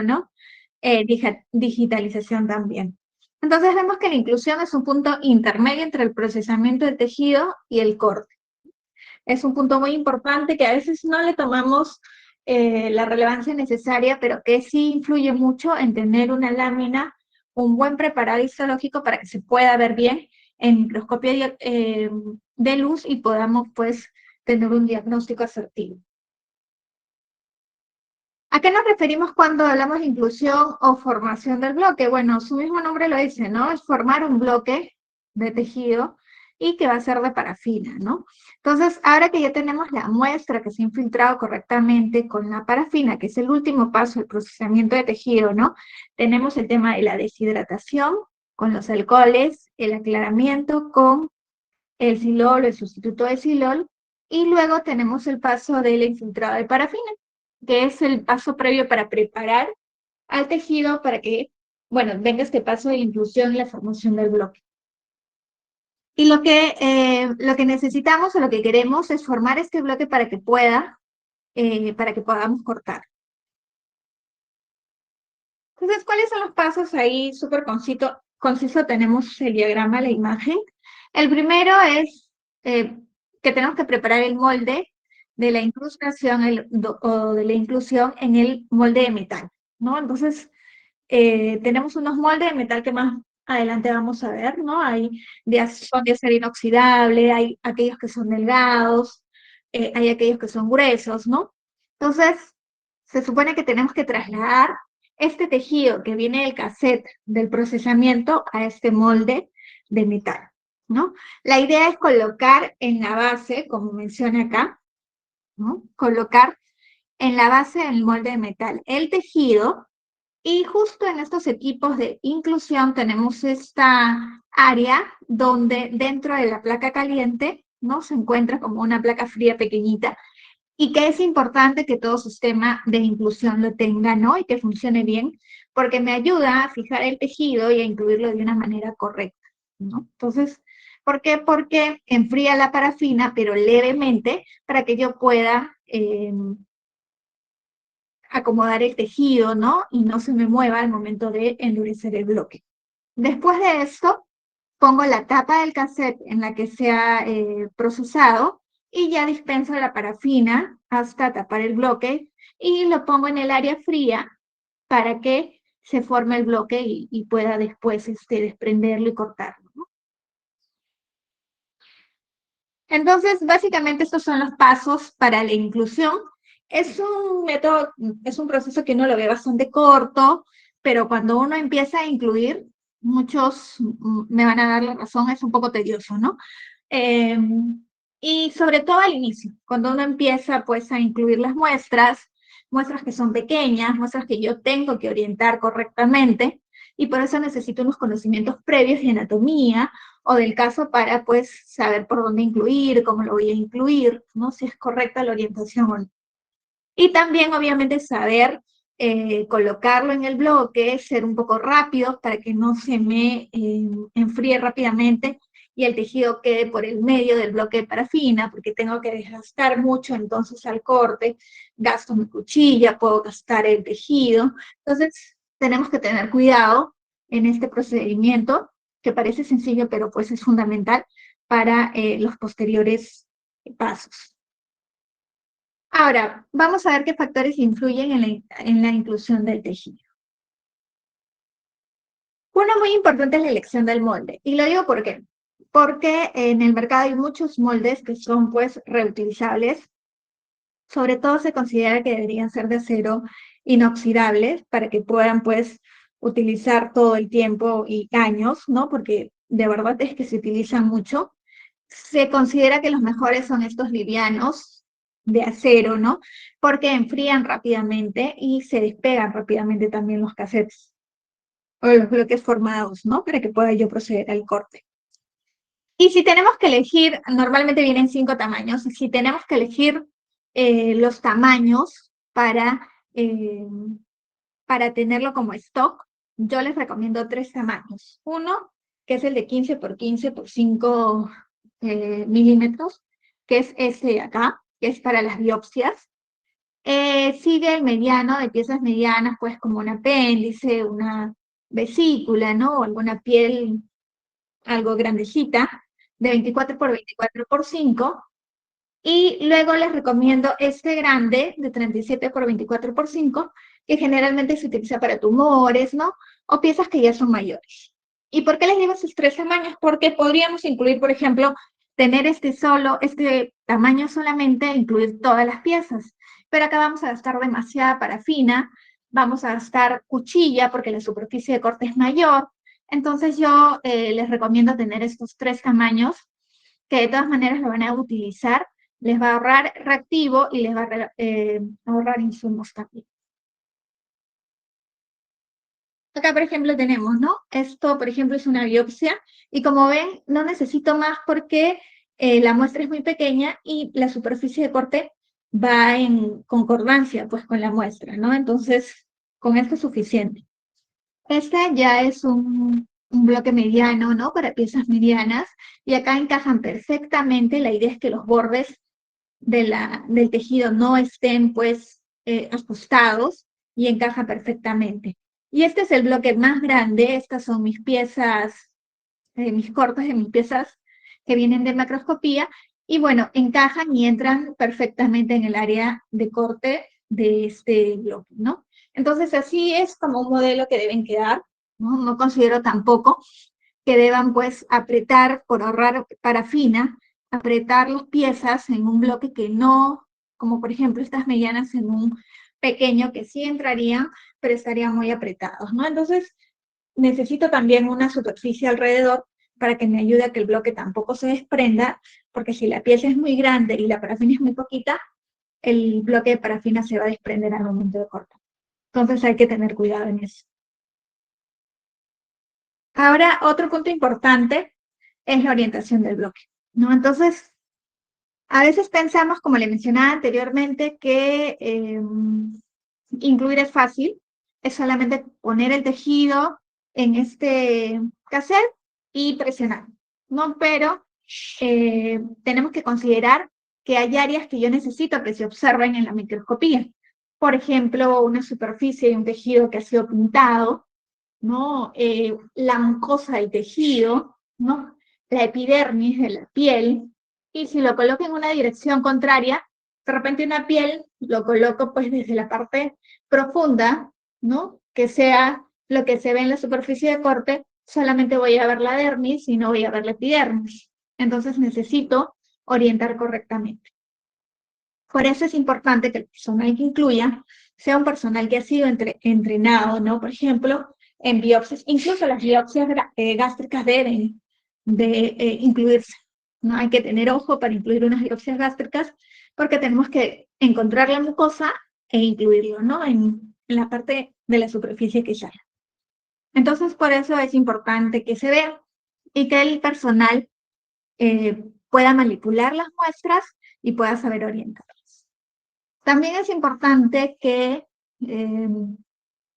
tejido, ¿no? Digitalización también. Entonces vemos que la inclusión es un punto intermedio entre el procesamiento del tejido y el corte. Es un punto muy importante que a veces no le tomamos la relevancia necesaria, pero que sí influye mucho en tener una lámina, un buen preparado histológico para que se pueda ver bien en microscopio de luz y podamos pues tener un diagnóstico asertivo. ¿A qué nos referimos cuando hablamos de inclusión o formación del bloque? Bueno, su mismo nombre lo dice, ¿no? Es formar un bloque de tejido y que va a ser de parafina, ¿no? Entonces, ahora que ya tenemos la muestra que se ha infiltrado correctamente con la parafina, que es el último paso del procesamiento de tejido, ¿no? Tenemos el tema de la deshidratación con los alcoholes, el aclaramiento con el silol, el sustituto de silol, y luego tenemos el paso del infiltrado de parafina, que es el paso previo para preparar al tejido para que, bueno, venga este paso de la inclusión y la formación del bloque. Y lo que necesitamos o lo que queremos es formar este bloque para que podamos cortar. Entonces, ¿cuáles son los pasos ahí? Súper conciso, tenemos el diagrama, la imagen. El primero es que tenemos que preparar el molde de la incrustación o de la inclusión en el molde de metal, ¿no? Entonces, tenemos unos moldes de metal que más adelante vamos a ver, ¿no? Son de acero inoxidable, hay aquellos que son delgados, hay aquellos que son gruesos, ¿no? Entonces, se supone que tenemos que trasladar este tejido que viene del cassette del procesamiento a este molde de metal, ¿no? La idea es colocar en la base, como menciona acá, ¿no? Colocar en la base del molde de metal el tejido y justo en estos equipos de inclusión tenemos esta área donde dentro de la placa caliente, ¿no? Se encuentra como una placa fría pequeñita y que es importante que todo sistema de inclusión lo tenga, ¿no? Y que funcione bien, porque me ayuda a fijar el tejido y a incluirlo de una manera correcta, ¿no? Entonces, ¿por qué? Porque enfría la parafina, pero levemente, para que yo pueda acomodar el tejido, ¿no? Y no se me mueva al momento de endurecer el bloque. Después de esto, pongo la tapa del cassette en la que se ha procesado y ya dispenso la parafina hasta tapar el bloque y lo pongo en el área fría para que se forme el bloque y pueda después desprenderlo y cortarlo, ¿no? Entonces, básicamente estos son los pasos para la inclusión. Es un método, es un proceso que uno lo ve bastante corto, pero cuando uno empieza a incluir, muchos me van a dar la razón, es un poco tedioso, ¿no? Eh, y sobre todo al inicio, cuando uno empieza pues a incluir las muestras que son pequeñas, muestras que yo tengo que orientar correctamente, y por eso necesito unos conocimientos previos de anatomía, o del caso para pues saber por dónde incluir, cómo lo voy a incluir, ¿no? Si es correcta la orientación o no. Y también obviamente saber colocarlo en el bloque, ser un poco rápido para que no se me enfríe rápidamente y el tejido quede por el medio del bloque de parafina, porque tengo que desgastar mucho entonces al corte, gasto mi cuchilla, puedo gastar el tejido. Entonces tenemos que tener cuidado en este procedimiento que parece sencillo, pero pues es fundamental para los posteriores pasos. Ahora, vamos a ver qué factores influyen en la inclusión del tejido. Uno muy importante es la elección del molde. Y lo digo ¿por qué? Porque en el mercado hay muchos moldes que son pues reutilizables. Sobre todo se considera que deberían ser de acero inoxidable para que puedan pues utilizar todo el tiempo y años, ¿no? Porque de verdad es que se utilizan mucho. Se considera que los mejores son estos livianos de acero, ¿no? Porque enfrían rápidamente y se despegan rápidamente también los cassettes o los bloques formados, ¿no? Para que pueda yo proceder al corte. Y si tenemos que elegir, normalmente vienen 5 tamaños, si tenemos que elegir los tamaños eh, para tenerlo como stock, yo les recomiendo 3 tamaños. Uno, que es el de 15 por 15 por 5 milímetros, que es este de acá, que es para las biopsias. Sigue el mediano de piezas medianas, pues como un apéndice, una vesícula, ¿no? O alguna piel algo grandecita, de 24 por 24 por 5. Y luego les recomiendo este grande de 37 por 24 por 5, que generalmente se utiliza para tumores, ¿no? O piezas que ya son mayores. ¿Y por qué les digo esos tres tamaños? Porque podríamos incluir, por ejemplo, tener este tamaño solamente, e incluir todas las piezas. Pero acá vamos a gastar demasiada parafina, vamos a gastar cuchilla porque la superficie de corte es mayor. Entonces yo les recomiendo tener estos tres tamaños, que de todas maneras lo van a utilizar, les va a ahorrar reactivo y les va a ahorrar insumos también. Acá, por ejemplo, tenemos, ¿no? Esto, por ejemplo, es una biopsia y como ven, no necesito más porque la muestra es muy pequeña y la superficie de corte va en concordancia, pues, con la muestra, ¿no? Entonces, con esto es suficiente. Este ya es un bloque mediano, ¿no? Para piezas medianas y acá encajan perfectamente. La idea es que los bordes del tejido no estén pues ajustados y encaja perfectamente. Y este es el bloque más grande, estas son mis piezas, mis cortes de mis piezas que vienen de macroscopía y bueno, encajan y entran perfectamente en el área de corte de este bloque, ¿no? Entonces así es como un modelo que deben quedar, ¿no? No considero tampoco que deban pues apretar por ahorrar parafina, apretar las piezas en un bloque que no, como por ejemplo estas medianas en un pequeño que sí entrarían, pero estarían muy apretados, ¿no? Entonces necesito también una superficie alrededor para que me ayude a que el bloque tampoco se desprenda, porque si la pieza es muy grande y la parafina es muy poquita, el bloque de parafina se va a desprender al momento de cortar. Entonces hay que tener cuidado en eso. Ahora, otro punto importante es la orientación del bloque, ¿no? Entonces, a veces pensamos, como le mencionaba anteriormente, que incluir es fácil, es solamente poner el tejido en este cassette y presionar, ¿no? Pero tenemos que considerar que hay áreas que yo necesito que se observen en la microscopía. Por ejemplo, una superficie de un tejido que ha sido pintado, ¿no? La mucosa del tejido, ¿no? La epidermis de la piel, y si lo coloco en una dirección contraria, de repente una piel lo coloco pues desde la parte profunda, ¿no? Que sea lo que se ve en la superficie de corte, solamente voy a ver la dermis y no voy a ver la epidermis. Entonces necesito orientar correctamente. Por eso es importante que el personal que incluya sea un personal que ha sido entrenado, ¿no? Por ejemplo, en biopsias, incluso las biopsias gástricas deben de incluirse, ¿no? Hay que tener ojo para incluir unas biopsias gástricas porque tenemos que encontrar la mucosa e incluirlo, ¿no? En la parte de la superficie que sale. Entonces, por eso es importante que se vea y que el personal pueda manipular las muestras y pueda saber orientar. También es importante que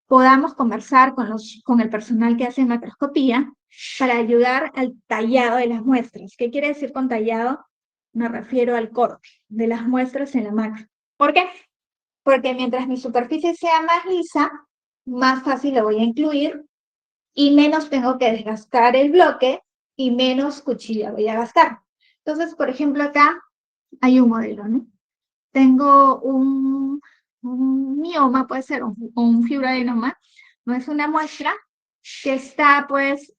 podamos conversar con el personal que hace macroscopía para ayudar al tallado de las muestras. ¿Qué quiere decir con tallado? Me refiero al corte de las muestras en la macro. ¿Por qué? Porque mientras mi superficie sea más lisa, más fácil lo voy a incluir y menos tengo que desgastar el bloque y menos cuchilla voy a gastar. Entonces, por ejemplo, acá hay un modelo, ¿no? Tengo un mioma, puede ser un fibroadenoma, no es una muestra que está pues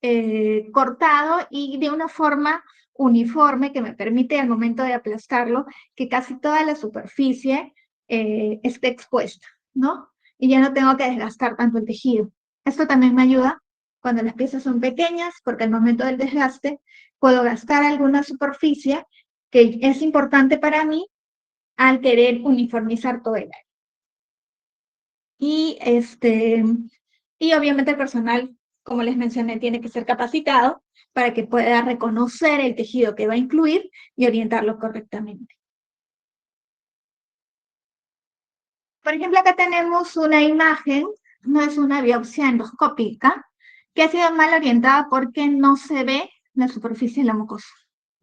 cortado y de una forma uniforme que me permite al momento de aplastarlo que casi toda la superficie esté expuesta, ¿no? Y ya no tengo que desgastar tanto el tejido. Esto también me ayuda cuando las piezas son pequeñas porque al momento del desgaste puedo gastar alguna superficie que es importante para mí al querer uniformizar todo el área. Y, y obviamente el personal, como les mencioné, tiene que ser capacitado para que pueda reconocer el tejido que va a incluir y orientarlo correctamente. Por ejemplo, acá tenemos una imagen, no es una biopsia endoscópica, que ha sido mal orientada porque no se ve la superficie de la mucosa.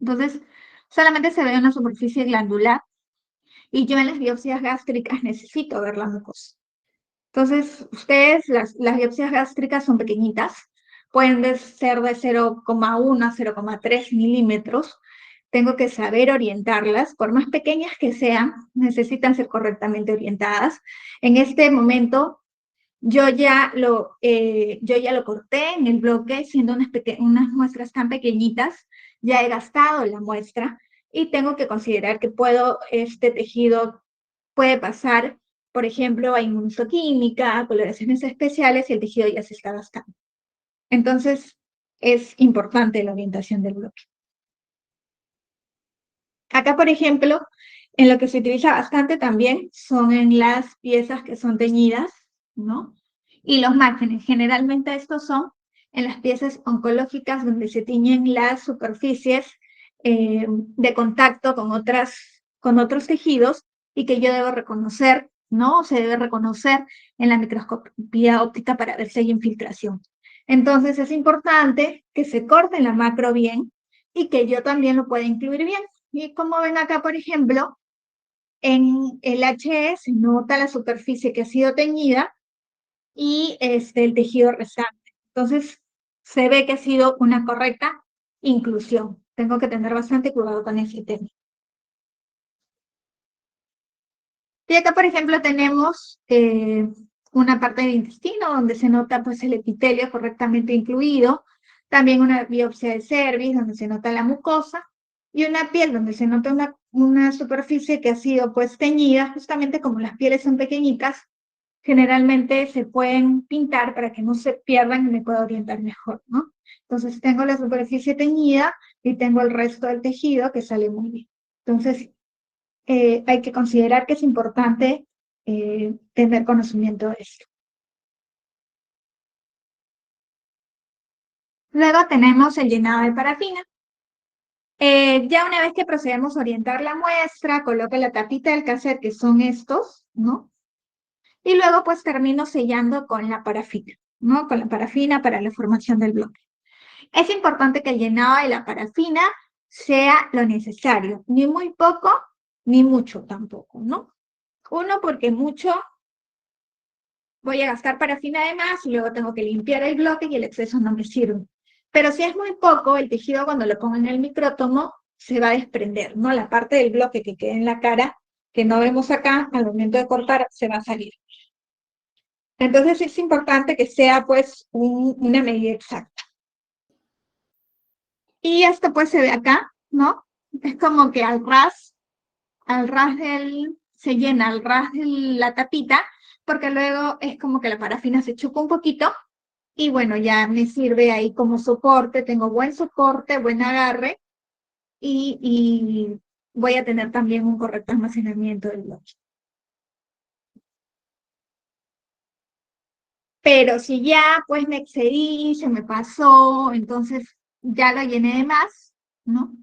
Entonces, solamente se ve una superficie glandular y yo en las biopsias gástricas necesito ver la mucosa. Entonces, ustedes, las biopsias gástricas son pequeñitas, pueden ser de 0,1 a 0,3 milímetros. Tengo que saber orientarlas, por más pequeñas que sean, necesitan ser correctamente orientadas. En este momento, yo ya lo corté en el bloque, siendo unas muestras tan pequeñitas, ya he gastado la muestra y tengo que considerar que este tejido puede pasar, por ejemplo, a inmunohistoquímica, a coloraciones especiales y el tejido ya se está gastando. Entonces, es importante la orientación del bloque. Acá, por ejemplo, en lo que se utiliza bastante también son en las piezas que son teñidas, ¿no? Y los márgenes. Generalmente estos son en las piezas oncológicas donde se tiñen las superficies de contacto con otros tejidos y que yo debo reconocer, ¿no? Se debe reconocer en la microscopía óptica para ver si hay infiltración. Entonces es importante que se corte la macro bien y que yo también lo pueda incluir bien. Y como ven acá, por ejemplo, en el HE se nota la superficie que ha sido teñida y el tejido restante. Entonces, se ve que ha sido una correcta inclusión. Tengo que tener bastante cuidado con ese tema. Y acá, por ejemplo, tenemos una parte del intestino donde se nota pues, el epitelio correctamente incluido, también una biopsia de cervix donde se nota la mucosa, y una piel donde se nota una superficie que ha sido pues teñida, justamente como las pieles son pequeñitas, generalmente se pueden pintar para que no se pierdan y me pueda orientar mejor, ¿no? Entonces tengo la superficie teñida y tengo el resto del tejido que sale muy bien. Entonces, hay que considerar que es importante tener conocimiento de esto. Luego tenemos el llenado de parafina. Ya una vez que procedemos a orientar la muestra, coloco la tapita del cassette, que son estos, ¿no? Y luego pues termino sellando con la parafina, ¿no? Con la parafina para la formación del bloque. Es importante que el llenado de la parafina sea lo necesario, ni muy poco, ni mucho tampoco, ¿no? Uno, porque mucho voy a gastar parafina de más y luego tengo que limpiar el bloque y el exceso no me sirve. Pero si es muy poco, el tejido cuando lo pongo en el micrótomo se va a desprender, ¿no? La parte del bloque que queda en la cara, que no vemos acá, al momento de cortar, se va a salir. Entonces es importante que sea pues una medida exacta. Y esto pues se ve acá, ¿no? Es como que se llena al ras de la tapita, porque luego es como que la parafina se chupa un poquito y bueno, ya me sirve ahí como soporte, tengo buen soporte, buen agarre y voy a tener también un correcto almacenamiento del bloque. Pero si ya pues me excedí, se me pasó, entonces ya lo llené de más, ¿no?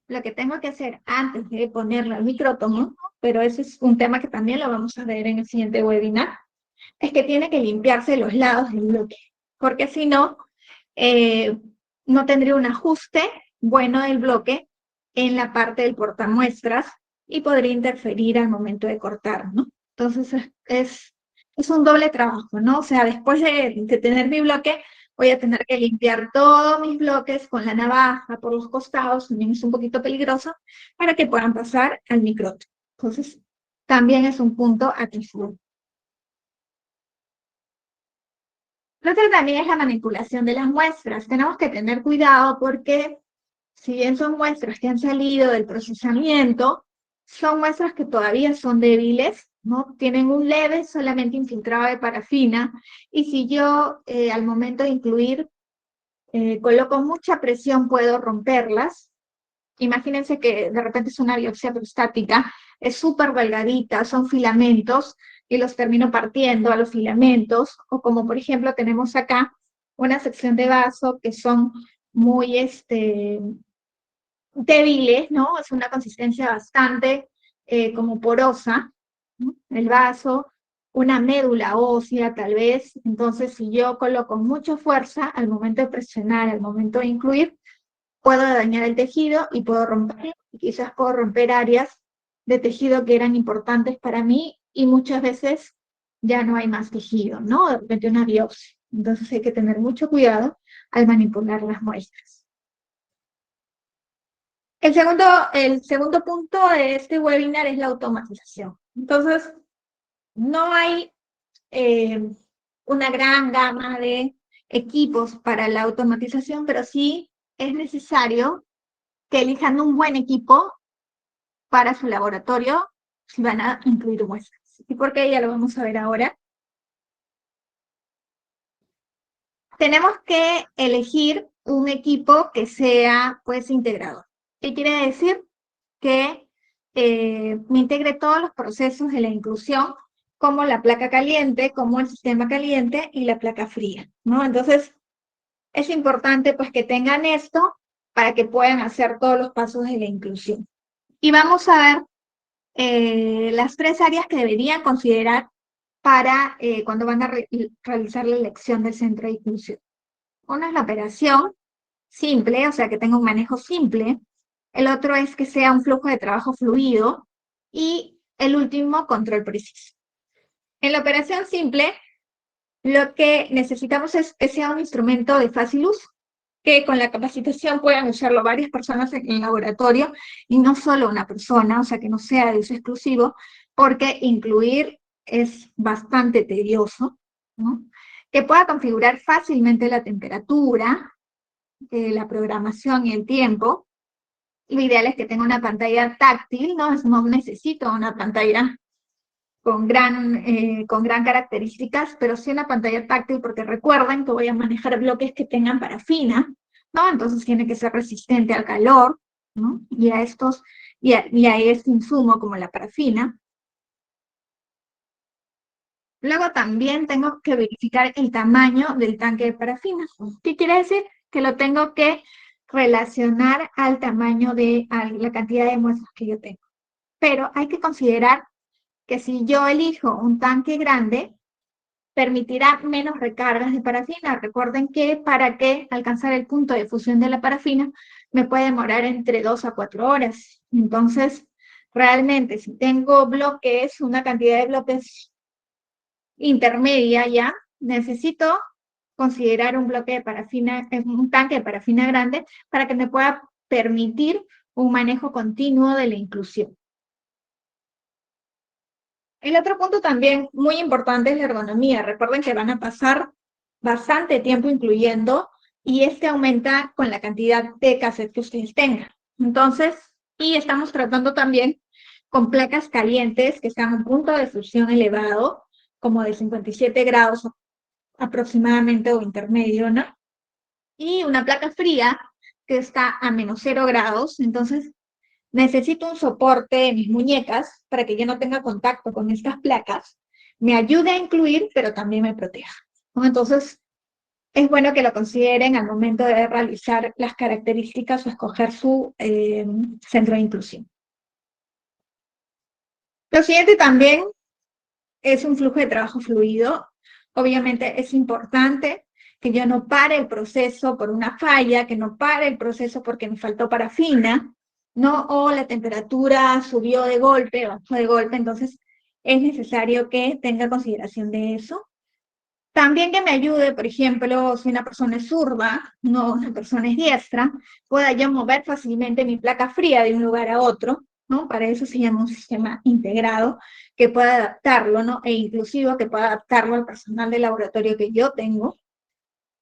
Lo que tengo que hacer antes de ponerlo al micrótomo, pero ese es un tema que también lo vamos a ver en el siguiente webinar, es que tiene que limpiarse los lados del bloque, porque si no, no tendría un ajuste bueno del bloque en la parte del portamuestras y podría interferir al momento de cortar, ¿no? Entonces es un doble trabajo, ¿no? O sea, después de tener mi bloque, voy a tener que limpiar todos mis bloques con la navaja por los costados, también es un poquito peligroso, para que puedan pasar al micrótomo. Entonces, también es un punto a considerar. Lo otro también es la manipulación de las muestras. Tenemos que tener cuidado porque si bien son muestras que han salido del procesamiento, son muestras que todavía son débiles, ¿no? Tienen un leve solamente infiltrado de parafina, y si yo al momento de incluir coloco mucha presión, puedo romperlas. Imagínense que de repente es una biopsia prostática, es súper delgadita, son filamentos, y los termino partiendo a los filamentos, o como por ejemplo tenemos acá una sección de vaso que son muy débiles, ¿no? Es una consistencia bastante como porosa, ¿no? El vaso, una médula ósea tal vez. Entonces, si yo coloco mucha fuerza al momento de presionar, al momento de incluir, puedo dañar el tejido y puedo romper, y quizás puedo romper áreas de tejido que eran importantes para mí y muchas veces ya no hay más tejido, ¿no? De repente una biopsia. Entonces hay que tener mucho cuidado al manipular las muestras. El segundo punto de este webinar es la automatización. Entonces, no hay una gran gama de equipos para la automatización, pero sí es necesario que elijan un buen equipo para su laboratorio si van a incluir muestras. ¿Y por qué? Ya lo vamos a ver ahora. Tenemos que elegir un equipo que sea, pues, integrador. ¿Qué quiere decir? Que me integre todos los procesos de la inclusión, como la placa caliente, como el sistema caliente y la placa fría, ¿no? Entonces, es importante, pues, que tengan esto para que puedan hacer todos los pasos de la inclusión. Y vamos a ver las 3 áreas que deberían considerar para cuando van a realizar la elección del centro de inclusión. Una es la operación simple, o sea, que tenga un manejo simple. El otro es que sea un flujo de trabajo fluido. Y el último, control preciso. En la operación simple, lo que necesitamos es que sea un instrumento de fácil uso, que con la capacitación puedan usarlo varias personas en el laboratorio y no solo una persona, o sea, que no sea de uso exclusivo, porque incluir es bastante tedioso, ¿no? Que pueda configurar fácilmente la temperatura, la programación y el tiempo. Lo ideal es que tenga una pantalla táctil, ¿no? No necesito una pantalla con gran características, pero sí una pantalla táctil, porque recuerden que voy a manejar bloques que tengan parafina, ¿no? Entonces tiene que ser resistente al calor, ¿no? Y a este insumo como la parafina. Luego también tengo que verificar el tamaño del tanque de parafina. ¿Qué quiere decir? Que lo tengo que relacionar al tamaño a la cantidad de muestras que yo tengo. Pero hay que considerar que si yo elijo un tanque grande, permitirá menos recargas de parafina. Recuerden que para que alcanzar el punto de fusión de la parafina me puede demorar entre 2 a 4 horas. Entonces, realmente, si tengo bloques, una cantidad de bloques intermedia ya, necesito considerar un bloque de parafina, un tanque de parafina grande para que me pueda permitir un manejo continuo de la inclusión. El otro punto también muy importante es la ergonomía. Recuerden que van a pasar bastante tiempo incluyendo y este aumenta con la cantidad de cassette que ustedes tengan. Entonces, y estamos tratando también con placas calientes que están a un punto de fusión elevado, como de 57 grados aproximadamente o intermedio, ¿no? Y una placa fría que está a menos 0 grados. Entonces, necesito un soporte en mis muñecas para que yo no tenga contacto con estas placas, me ayude a incluir, pero también me proteja, ¿no? Entonces, es bueno que lo consideren al momento de realizar las características o escoger su centro de inclusión. Lo siguiente también es un flujo de trabajo fluido. Obviamente es importante que yo no pare el proceso por una falla, que no pare el proceso porque me faltó parafina, ¿no? O la temperatura subió de golpe, bajó de golpe, entonces es necesario que tenga consideración de eso. También que me ayude, por ejemplo, si una persona es zurda, no una persona es diestra, pueda yo mover fácilmente mi placa fría de un lugar a otro, ¿no? Para eso se llama un sistema integrado que pueda adaptarlo, ¿no? E inclusivo que pueda adaptarlo al personal de laboratorio que yo tengo.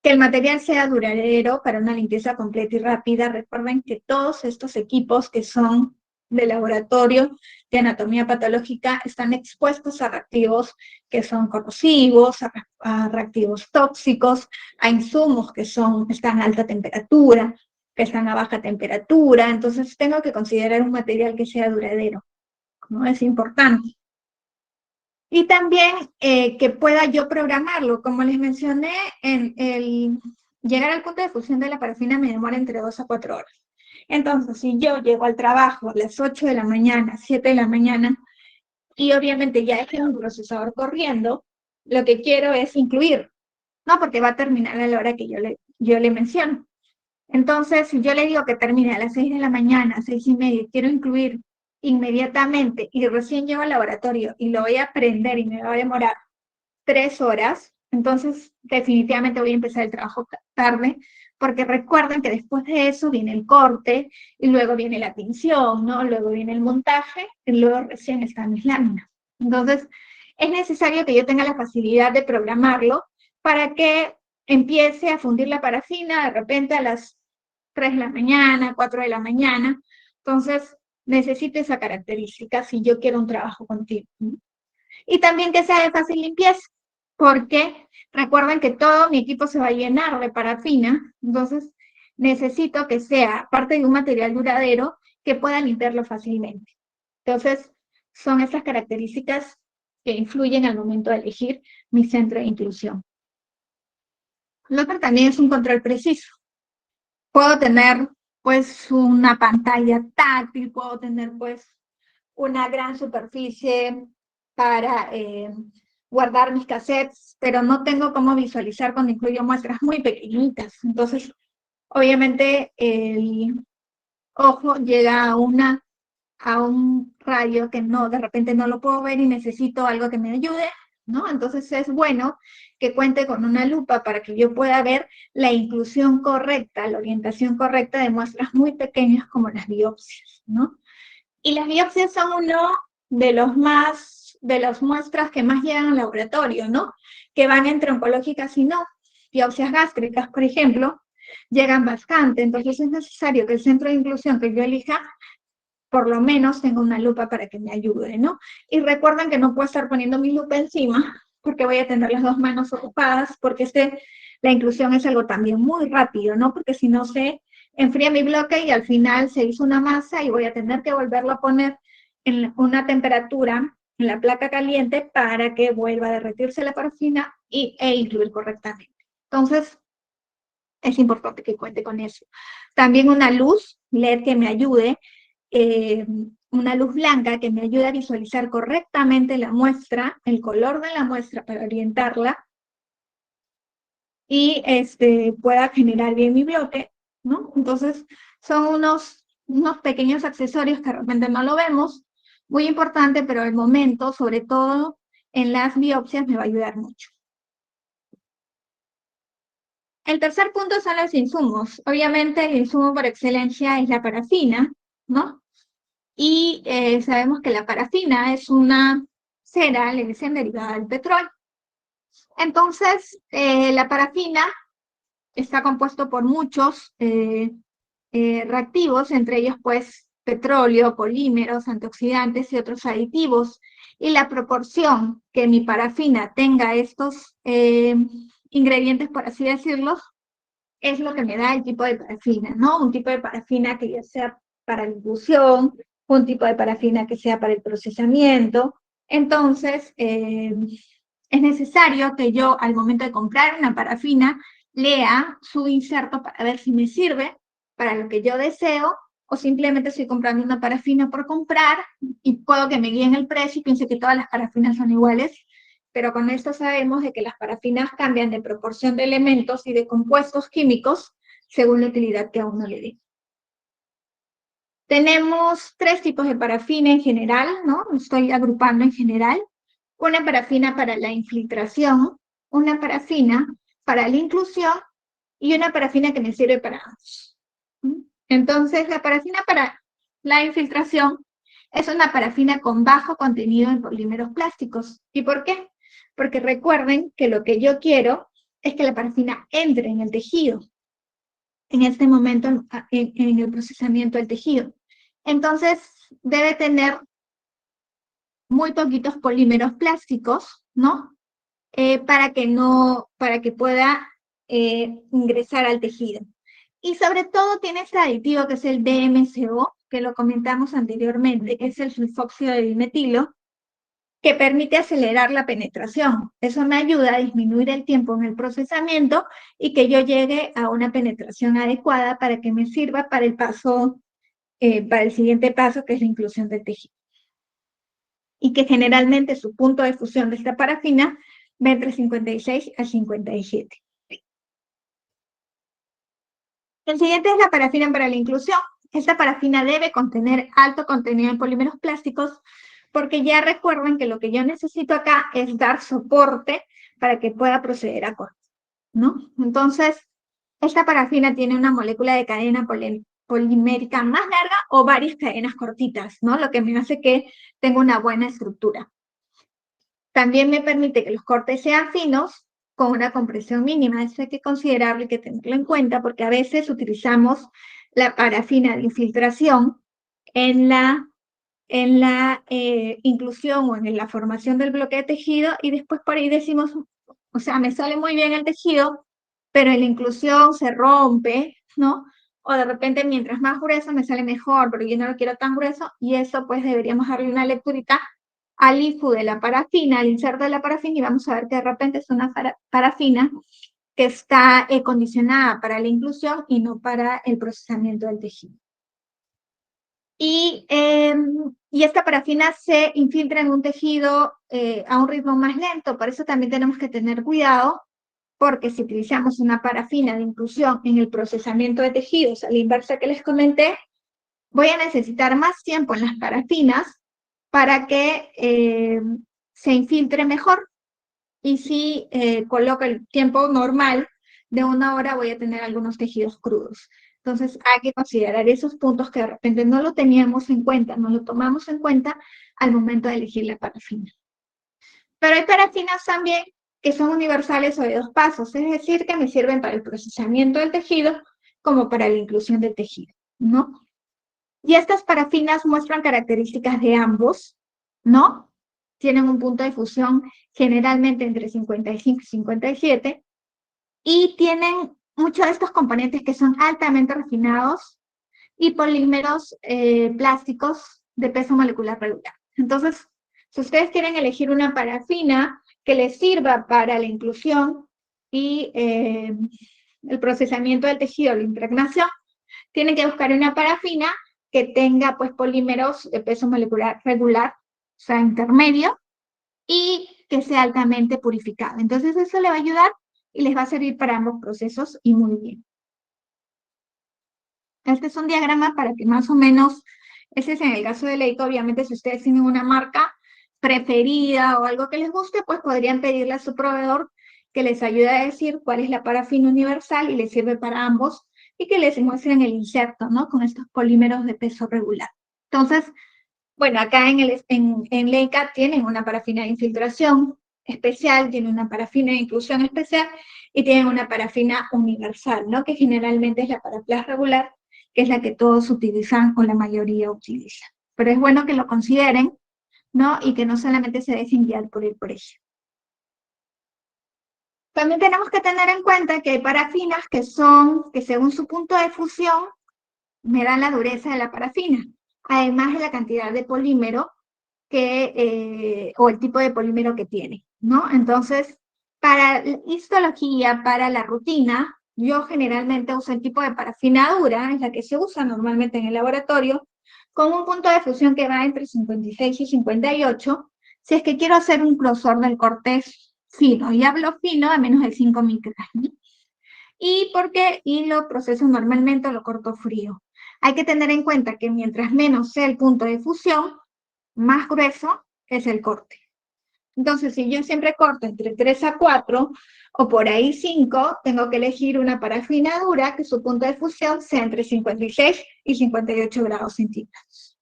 Que el material sea duradero para una limpieza completa y rápida. Recuerden que todos estos equipos que son de laboratorio de anatomía patológica están expuestos a reactivos que son corrosivos, a reactivos tóxicos, a insumos que están a alta temperatura, que están a baja temperatura. Entonces tengo que considerar un material que sea duradero, ¿no? Es importante. Y también que pueda yo programarlo. Como les mencioné, llegar al punto de fusión de la parafina me demora entre 2 a 4 horas. Entonces, si yo llego al trabajo a las 8 de la mañana, 7 de la mañana, y obviamente ya dejé un procesador corriendo, lo que quiero es incluir, ¿no? Porque va a terminar a la hora que yo le menciono. Entonces, si yo le digo que termine a las 6 de la mañana, 6:30, quiero incluir inmediatamente y recién llego al laboratorio y lo voy a aprender y me va a demorar 3 horas, entonces definitivamente voy a empezar el trabajo tarde, porque recuerden que después de eso viene el corte y luego viene la tinción, ¿no? Luego viene el montaje y luego recién están mis láminas. Entonces, es necesario que yo tenga la facilidad de programarlo para que empiece a fundir la parafina de repente a las 3 de la mañana, 4 de la mañana. Entonces, necesito esa característica si yo quiero un trabajo contigo. Y también que sea de fácil limpieza, porque recuerden que todo mi equipo se va a llenar de parafina, entonces necesito que sea parte de un material duradero que pueda limpiarlo fácilmente. Entonces, son estas características que influyen al momento de elegir mi centro de inclusión. Lo otro también es un control preciso. Puedo tener pues una pantalla táctil, puedo tener pues una gran superficie para guardar mis cassettes, pero no tengo cómo visualizar cuando incluyo muestras muy pequeñitas. Entonces, obviamente el ojo llega a un radio que no, de repente no lo puedo ver y necesito algo que me ayude, ¿no? Entonces es bueno que cuente con una lupa para que yo pueda ver la inclusión correcta, la orientación correcta de muestras muy pequeñas como las biopsias, ¿no? Y las biopsias son uno de las muestras que más llegan al laboratorio, ¿no? Que van entre oncológicas y no. Biopsias gástricas, por ejemplo, llegan bastante, entonces es necesario que el centro de inclusión que yo elija por lo menos tenga una lupa para que me ayude, ¿no? Y recuerden que no puedo estar poniendo mi lupa encima porque voy a tener las dos manos ocupadas, porque la inclusión es algo también muy rápido, ¿no? Porque si no se enfría mi bloque y al final se hizo una masa y voy a tener que volverlo a poner en una temperatura, en la placa caliente, para que vuelva a derretirse la parafina e incluir correctamente. Entonces, es importante que cuente con eso. También una luz LED que me ayude, una luz blanca que me ayude a visualizar correctamente la muestra, el color de la muestra para orientarla y pueda generar bien mi bloque, ¿no? Entonces, son unos pequeños accesorios que de repente no lo vemos, muy importante, pero al momento, sobre todo en las biopsias, me va a ayudar mucho. El tercer punto son los insumos. Obviamente, el insumo por excelencia es la parafina, ¿no? Y sabemos que la parafina es una cera, le dicen derivada del petróleo. Entonces, la parafina está compuesto por muchos reactivos, entre ellos pues petróleo, polímeros, antioxidantes y otros aditivos. Y la proporción que mi parafina tenga estos ingredientes, por así decirlo, es lo que me da el tipo de parafina, ¿no? Un tipo de parafina que ya sea para la infusión, un tipo de parafina que sea para el procesamiento. Entonces, es necesario que yo, al momento de comprar una parafina, lea su inserto para ver si me sirve para lo que yo deseo, o simplemente estoy comprando una parafina por comprar y puedo que me guíen el precio y piense que todas las parafinas son iguales, pero con esto sabemos de que las parafinas cambian de proporción de elementos y de compuestos químicos según la utilidad que a uno le dé. Tenemos 3 tipos de parafina en general, ¿no? Estoy agrupando en general. Una parafina para la infiltración, una parafina para la inclusión y una parafina que me sirve para ambos. Entonces, la parafina para la infiltración es una parafina con bajo contenido en polímeros plásticos. ¿Y por qué? Porque recuerden que lo que yo quiero es que la parafina entre en el tejido, en este momento en el procesamiento del tejido. Entonces, debe tener muy poquitos polímeros plásticos, ¿no? Para que pueda ingresar al tejido. Y sobre todo tiene este aditivo que es el DMCO, que lo comentamos anteriormente, que es el sulfóxido de dimetilo, que permite acelerar la penetración. Eso me ayuda a disminuir el tiempo en el procesamiento y que yo llegue a una penetración adecuada para que me sirva para para el siguiente paso, que es la inclusión del tejido. Y que generalmente su punto de fusión de esta parafina va entre 56 a 57. El siguiente es la parafina para la inclusión. Esta parafina debe contener alto contenido en polímeros plásticos, porque ya recuerden que lo que yo necesito acá es dar soporte para que pueda proceder a corte, ¿no? Entonces, esta parafina tiene una molécula de cadena polimérica más larga o varias cadenas cortitas, ¿no? Lo que me hace que tenga una buena estructura. También me permite que los cortes sean finos con una compresión mínima. Eso hay que considerarlo y que tenerlo en cuenta, porque a veces utilizamos la parafina de infiltración en la inclusión o en la formación del bloque de tejido, y después por ahí decimos, o sea, me sale muy bien el tejido, pero en la inclusión se rompe, ¿no? O de repente mientras más grueso me sale mejor, pero yo no lo quiero tan grueso, y eso pues deberíamos darle una lecturita al IFU de la parafina, al inserto de la parafina, y vamos a ver que de repente es una parafina que está condicionada para la inclusión y no para el procesamiento del tejido. Y esta parafina se infiltra en un tejido a un ritmo más lento, por eso también tenemos que tener cuidado, porque si utilizamos una parafina de inclusión en el procesamiento de tejidos, a la inversa que les comenté, voy a necesitar más tiempo en las parafinas para que se infiltre mejor. Y si coloco el tiempo normal de 1 hora, voy a tener algunos tejidos crudos. Entonces hay que considerar esos puntos que de repente no lo teníamos en cuenta, no lo tomamos en cuenta al momento de elegir la parafina. Pero hay parafinas también que son universales o de 2 pasos, es decir, que me sirven para el procesamiento del tejido como para la inclusión del tejido, ¿no? Y estas parafinas muestran características de ambos, ¿no? Tienen un punto de fusión generalmente entre 55 y 57, y tienen muchos de estos componentes que son altamente refinados y polímeros plásticos de peso molecular regular. Entonces, si ustedes quieren elegir una parafina que les sirva para la inclusión y el procesamiento del tejido, la impregnación, tienen que buscar una parafina que tenga pues polímeros de peso molecular regular, o sea, intermedio, y que sea altamente purificada. Entonces eso le va a ayudar y les va a servir para ambos procesos, y muy bien. Este es un diagrama para que más o menos, ese es en el caso de Leica. Obviamente si ustedes tienen una marca preferida o algo que les guste, pues podrían pedirle a su proveedor que les ayude a decir cuál es la parafina universal y les sirve para ambos, y que les muestren el inserto, ¿no? Con estos polímeros de peso regular. Entonces, bueno, acá en Leica tienen una parafina de infiltración especial, tienen una parafina de inclusión especial y tienen una parafina universal, ¿no? Que generalmente es la Paraplas regular, que es la que todos utilizan o la mayoría utiliza. Pero es bueno que lo consideren, ¿no? Y que no solamente se dejen guiar por el precio. También tenemos que tener en cuenta que hay parafinas que según su punto de fusión, me dan la dureza de la parafina, además de la cantidad de polímero o el tipo de polímero que tiene, ¿no? Entonces, para la histología, para la rutina, yo generalmente uso el tipo de parafina dura, es la que se usa normalmente en el laboratorio, con un punto de fusión que va entre 56 y 58, si es que quiero hacer un grosor del corte fino, y hablo fino a menos de 5 micras, ¿no? Y lo proceso normalmente o lo corto frío. Hay que tener en cuenta que mientras menos sea el punto de fusión, más grueso es el corte. Entonces, si yo siempre corto entre 3 a 4 o por ahí 5, tengo que elegir una parafina dura que su punto de fusión sea entre 56 y 58 grados centígrados.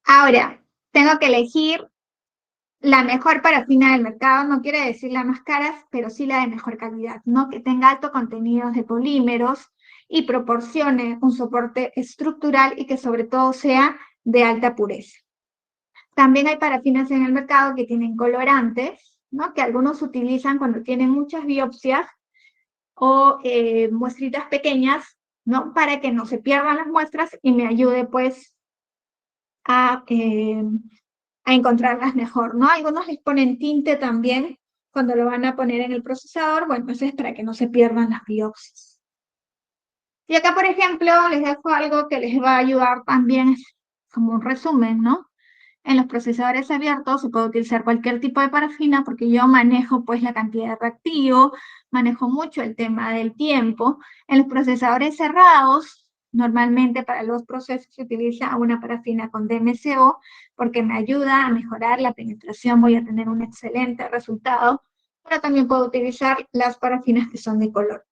Ahora, tengo que elegir la mejor parafina del mercado. No quiere decir la más cara, pero sí la de mejor calidad, ¿no? Que tenga alto contenido de polímeros y proporcione un soporte estructural, y que sobre todo sea de alta pureza. También hay parafinas en el mercado que tienen colorantes, ¿no? Que algunos utilizan cuando tienen muchas biopsias o muestritas pequeñas, ¿no? Para que no se pierdan las muestras y me ayude pues a encontrarlas mejor, ¿no? Algunos les ponen tinte también cuando lo van a poner en el procesador. Bueno, eso es para que no se pierdan las biopsias. Y acá, por ejemplo, les dejo algo que les va a ayudar también como un resumen, ¿no? En los procesadores abiertos se puede utilizar cualquier tipo de parafina porque yo manejo pues la cantidad de reactivo, manejo mucho el tema del tiempo. En los procesadores cerrados, normalmente para los procesos se utiliza una parafina con DMCO porque me ayuda a mejorar la penetración, voy a tener un excelente resultado, pero también puedo utilizar las parafinas que son de color.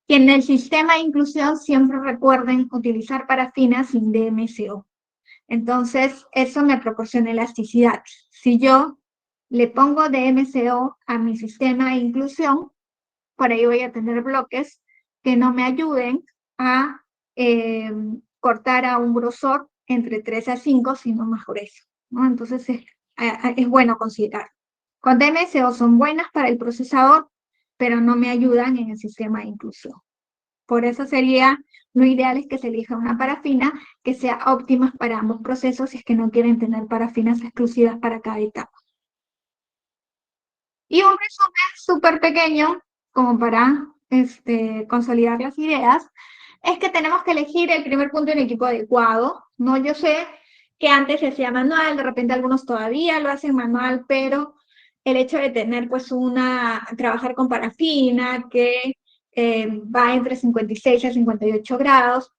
Y en el sistema de inclusión siempre recuerden utilizar parafinas sin DMCO. Entonces, eso me proporciona elasticidad. Si yo le pongo DMCO a mi sistema de inclusión, por ahí voy a tener bloques que no me ayuden a cortar a un grosor entre 3 a 5, sino más grueso, ¿no? Entonces, es bueno considerar. Con DMCO son buenas para el procesador, pero no me ayudan en el sistema de inclusión. Por eso sería, lo ideal es que se elija una parafina que sea óptima para ambos procesos si es que no quieren tener parafinas exclusivas para cada etapa. Y un resumen súper pequeño, como para consolidar las ideas, es que tenemos que elegir el primer punto en equipo adecuado, ¿no? Yo sé que antes se hacía manual, de repente algunos todavía lo hacen manual, pero el hecho de tener pues trabajar con parafina que va entre 56 a 58 grados,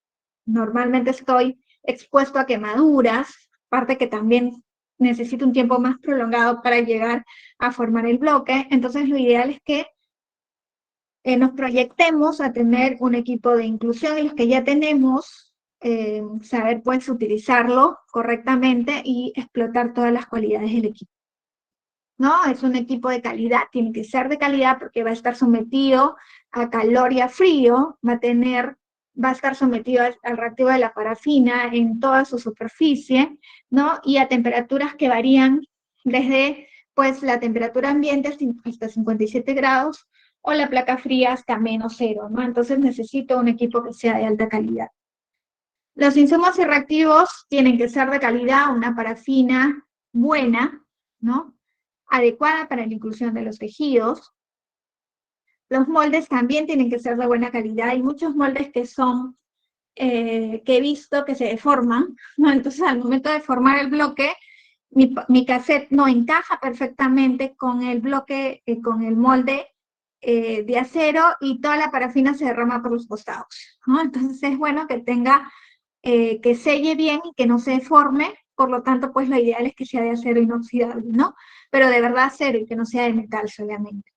normalmente estoy expuesto a quemaduras, parte que también necesito un tiempo más prolongado para llegar a formar el bloque, entonces lo ideal es que nos proyectemos a tener un equipo de inclusión y los que ya tenemos, saber pues utilizarlo correctamente y explotar todas las cualidades del equipo. ¿No? Es un equipo de calidad, tiene que ser de calidad porque va a estar sometido a calor y a frío, va a estar sometido al reactivo de la parafina en toda su superficie, ¿no? Y a temperaturas que varían desde, pues, la temperatura ambiente hasta 57 grados o la placa fría hasta -0, ¿no? Entonces necesito un equipo que sea de alta calidad. Los insumos y reactivos tienen que ser de calidad, una parafina buena, ¿no? Adecuada para la inclusión de los tejidos. Los moldes también tienen que ser de buena calidad. Hay muchos moldes que son, que he visto que se deforman, ¿no? Entonces al momento de formar el bloque, mi cassette no encaja perfectamente con el bloque, con el molde de acero y toda la parafina se derrama por los costados, ¿no? Entonces es bueno que tenga, que selle bien y que no se deforme, por lo tanto, pues lo ideal es que sea de acero inoxidable, ¿no? Pero de verdad acero y que no sea de metal solamente.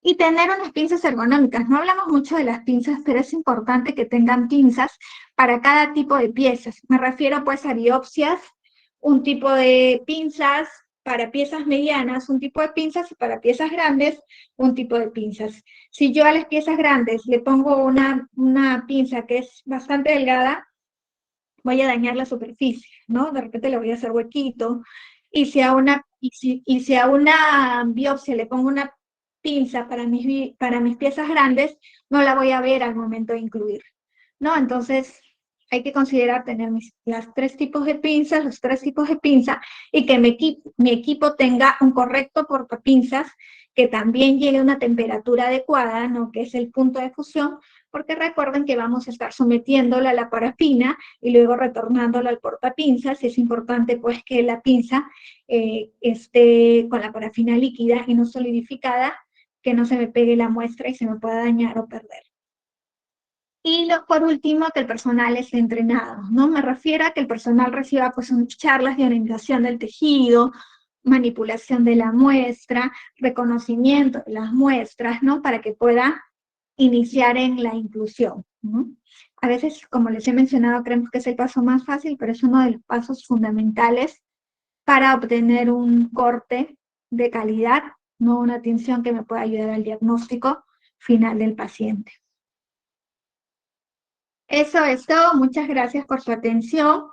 Y tener unas pinzas ergonómicas. No hablamos mucho de las pinzas, pero es importante que tengan pinzas para cada tipo de piezas. Me refiero pues a biopsias, un tipo de pinzas para piezas medianas, un tipo de pinzas y para piezas grandes, un tipo de pinzas. Si yo a las piezas grandes le pongo una pinza que es bastante delgada, voy a dañar la superficie, ¿no? De repente le voy a hacer huequito. Y si a una biopsia le pongo una pinza para mis piezas grandes, no la voy a ver al momento de incluir, ¿no? Entonces, hay que considerar tener las tres tipos de pinzas, los tres tipos de pinza, y que mi equipo tenga un correcto portapinzas, que también llegue a una temperatura adecuada, ¿no? Que es el punto de fusión, porque recuerden que vamos a estar sometiéndola a la parafina y luego retornándola al portapinzas, y es importante pues que la pinza esté con la parafina líquida y no solidificada, que no se me pegue la muestra y se me pueda dañar o perder. Y por último, que el personal esté entrenado, ¿no? Me refiero a que el personal reciba pues charlas de orientación del tejido, manipulación de la muestra, reconocimiento de las muestras, ¿no? Para que pueda iniciar en la inclusión, ¿no? A veces, como les he mencionado, creemos que es el paso más fácil, pero es uno de los pasos fundamentales para obtener un corte de calidad, no una tinción que me pueda ayudar al diagnóstico final del paciente. Eso es todo. Muchas gracias por su atención.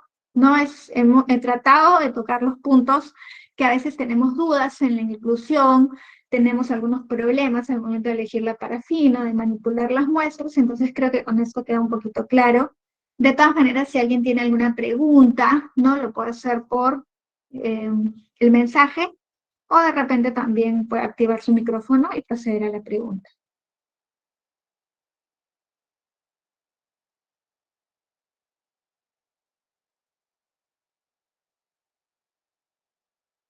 He tratado de tocar los puntos que a veces tenemos dudas en la inclusión, tenemos algunos problemas al momento de elegir la parafina, de manipular las muestras, entonces creo que con esto queda un poquito claro. De todas maneras, si alguien tiene alguna pregunta, ¿no? Lo puede hacer por el mensaje o de repente también puede activar su micrófono y proceder a la pregunta.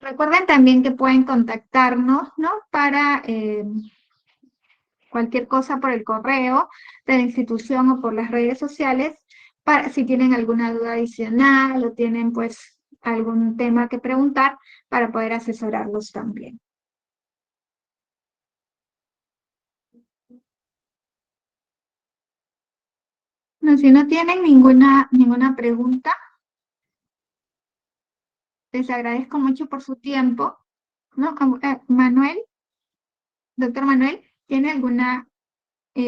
Recuerden también que pueden contactarnos, ¿no? Para cualquier cosa por el correo de la institución o por las redes sociales, para si tienen alguna duda adicional o tienen pues algún tema que preguntar para poder asesorarlos también. No, si no tienen ninguna pregunta, les agradezco mucho por su tiempo, ¿no? Manuel, doctor Manuel, ¿tiene alguna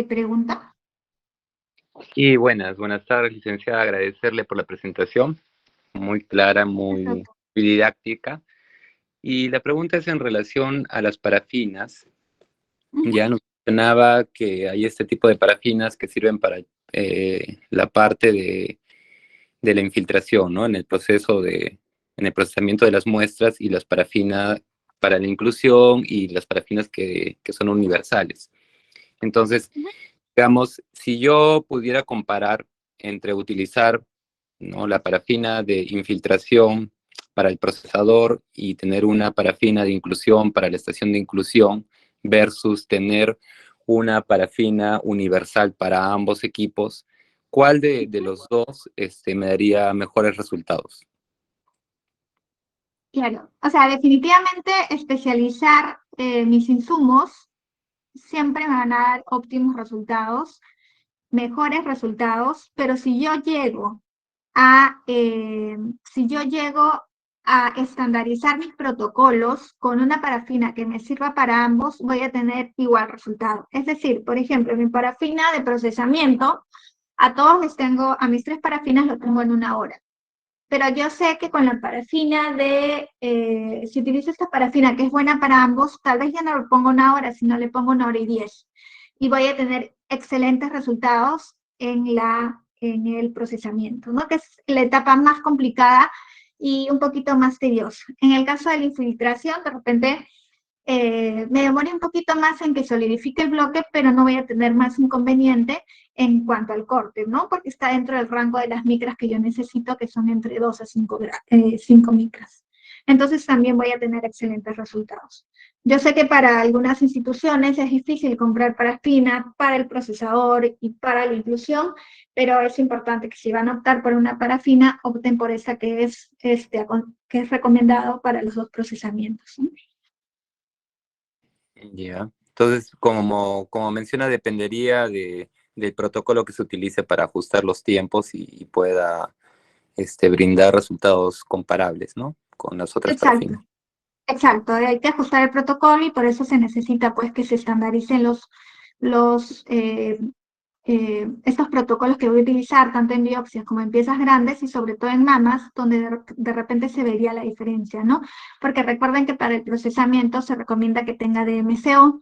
pregunta? Y buenas tardes, licenciada. Agradecerle por la presentación, muy clara, muy Doctor. didáctica. Y la pregunta es en relación a las parafinas. Ujú. Ya nos mencionaba que hay este tipo de parafinas que sirven para la parte de la infiltración, ¿no? En el procesamiento de las muestras, y las parafinas para la inclusión, y las parafinas que son universales. Entonces, digamos, si yo pudiera comparar entre utilizar, ¿no?, la parafina de infiltración para el procesador y tener una parafina de inclusión para la estación de inclusión, versus tener una parafina universal para ambos equipos, ¿cuál de los dos me daría mejores resultados? Claro, o sea, definitivamente especializar mis insumos siempre me van a dar óptimos resultados, mejores resultados, pero si yo llego a estandarizar mis protocolos con una parafina que me sirva para ambos, voy a tener igual resultado. Es decir, por ejemplo, mi parafina de procesamiento, a mis 3 parafinas lo tengo en 1 hora. Pero yo sé que con la parafina si utilizo esta parafina que es buena para ambos, tal vez ya no le pongo 1 hora, sino le pongo 1 hora y 10. Y voy a tener excelentes resultados en el procesamiento, ¿no? Que es la etapa más complicada y un poquito más tediosa. En el caso de la infiltración, de repente me demoré un poquito más en que solidifique el bloque, pero no voy a tener más inconveniente en cuanto al corte, ¿no? Porque está dentro del rango de las micras que yo necesito, que son entre 2 a 5 micras. Entonces también voy a tener excelentes resultados. Yo sé que para algunas instituciones es difícil comprar parafina para el procesador y para la inclusión, pero es importante que si van a optar por una parafina, opten por esa que es recomendado para los dos procesamientos, ¿no? Ya. Entonces, como menciona, dependería del protocolo que se utilice para ajustar los tiempos y pueda brindar resultados comparables, ¿no?, con las otras Exacto. parafinas. Exacto, hay que ajustar el protocolo y por eso se necesita pues que se estandaricen los, estos protocolos que voy a utilizar tanto en biopsias como en piezas grandes y sobre todo en mamas, donde de repente se vería la diferencia, ¿no? Porque recuerden que para el procesamiento se recomienda que tenga DMCO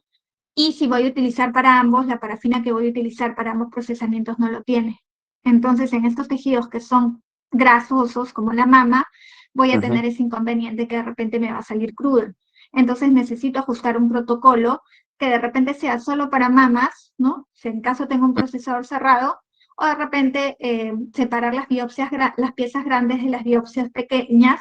y si voy a utilizar para ambos, la parafina que voy a utilizar para ambos procesamientos no lo tiene. Entonces, en estos tejidos que son grasosos, como la mama, voy a Ujú. tener ese inconveniente que de repente me va a salir crudo. Entonces, necesito ajustar un protocolo que de repente sea solo para mamas, ¿no? Si en caso tengo un procesador cerrado, o de repente separar las piezas grandes de las biopsias pequeñas,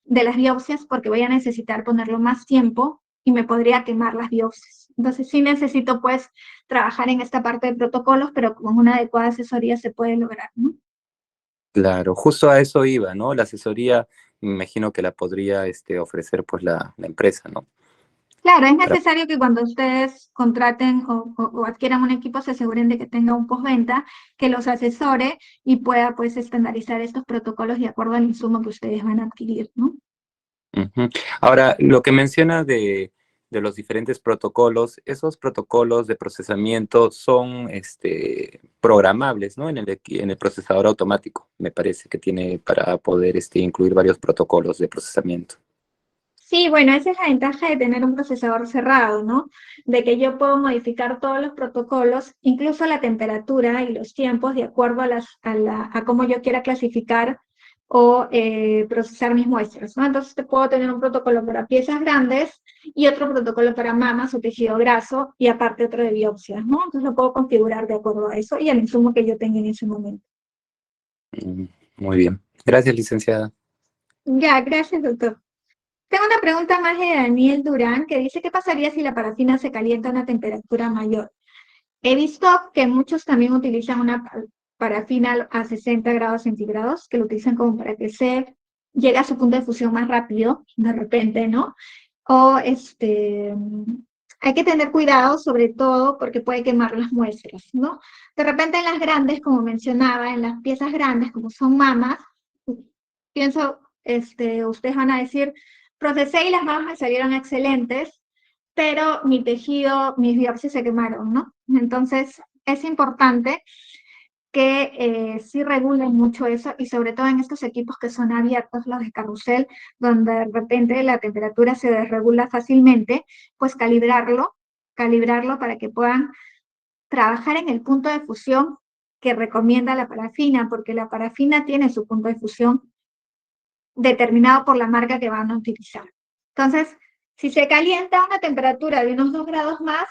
de las biopsias, porque voy a necesitar ponerlo más tiempo y me podría quemar las biopsias. Entonces sí necesito pues trabajar en esta parte de protocolos, pero con una adecuada asesoría se puede lograr, ¿no? Claro, justo a eso iba, ¿no? La asesoría, me imagino que la podría ofrecer pues la empresa, ¿no? Claro, es Para... necesario que cuando ustedes contraten o adquieran un equipo se aseguren de que tenga un postventa que los asesore y pueda pues estandarizar estos protocolos de acuerdo al insumo que ustedes van a adquirir, ¿no? Ujú. Ahora, lo que menciona de los diferentes protocolos, esos protocolos de procesamiento son programables, ¿no? En el procesador automático, me parece que tiene para poder incluir varios protocolos de procesamiento. Sí, bueno, esa es la ventaja de tener un procesador cerrado, ¿no? De que yo puedo modificar todos los protocolos, incluso la temperatura y los tiempos de acuerdo a cómo yo quiera clasificar o procesar mis muestras, ¿no? Entonces te puedo tener un protocolo para piezas grandes y otro protocolo para mamas o tejido graso y aparte otro de biopsias, ¿no? Entonces lo puedo configurar de acuerdo a eso y al insumo que yo tenga en ese momento. Mm, Muy bien. Gracias, licenciada. Ya, gracias, doctor. Tengo una pregunta más de Daniel Durán, que dice, ¿qué pasaría si la parafina se calienta a una temperatura mayor? He visto que muchos también utilizan una parafina a 60 grados centígrados, que lo utilizan como para que se llegue a su punto de fusión más rápido, de repente, ¿no? O hay que tener cuidado, sobre todo, porque puede quemar las muestras, ¿no? De repente en las grandes, como mencionaba, en las piezas grandes, como son mamas, pienso, ustedes van a decir, procesé y las mamas me salieron excelentes, pero mi tejido, mis biopsias se quemaron, ¿no? Entonces, es importante que sí regulen mucho eso, y sobre todo en estos equipos que son abiertos, los de carrusel, donde de repente la temperatura se desregula fácilmente, pues calibrarlo para que puedan trabajar en el punto de fusión que recomienda la parafina, porque la parafina tiene su punto de fusión determinado por la marca que van a utilizar. Entonces, si se calienta a una temperatura de unos 2 grados más,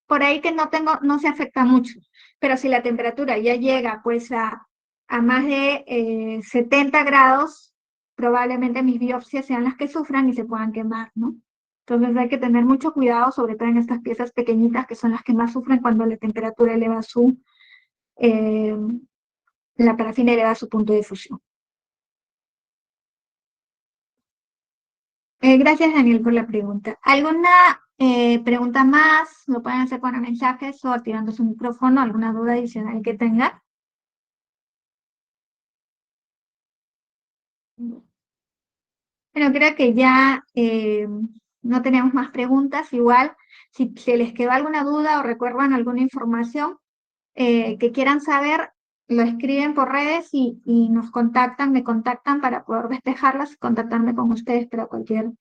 por ahí que no se afecta mucho. Pero si la temperatura ya llega pues a más de 70 grados, probablemente mis biopsias sean las que sufran y se puedan quemar, ¿no? Entonces hay que tener mucho cuidado, sobre todo en estas piezas pequeñitas que son las que más sufren cuando la temperatura eleva eh, la parafina eleva su punto de fusión. Gracias, Daniel, por la pregunta. ¿Alguna pregunta más? Lo pueden hacer con mensajes o activando su micrófono. ¿Alguna duda adicional que tenga? Bueno, creo que ya no tenemos más preguntas. Igual, si se les quedó alguna duda o recuerdan alguna información que quieran saber, lo escriben por redes y me contactan para poder despejarlas y contactarme con ustedes para cualquier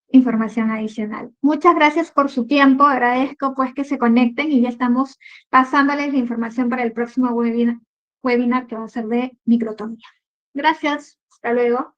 información adicional. Muchas gracias por su tiempo, agradezco pues que se conecten y ya estamos pasándoles la información para el próximo webinar que va a ser de microtomía. Gracias, hasta luego.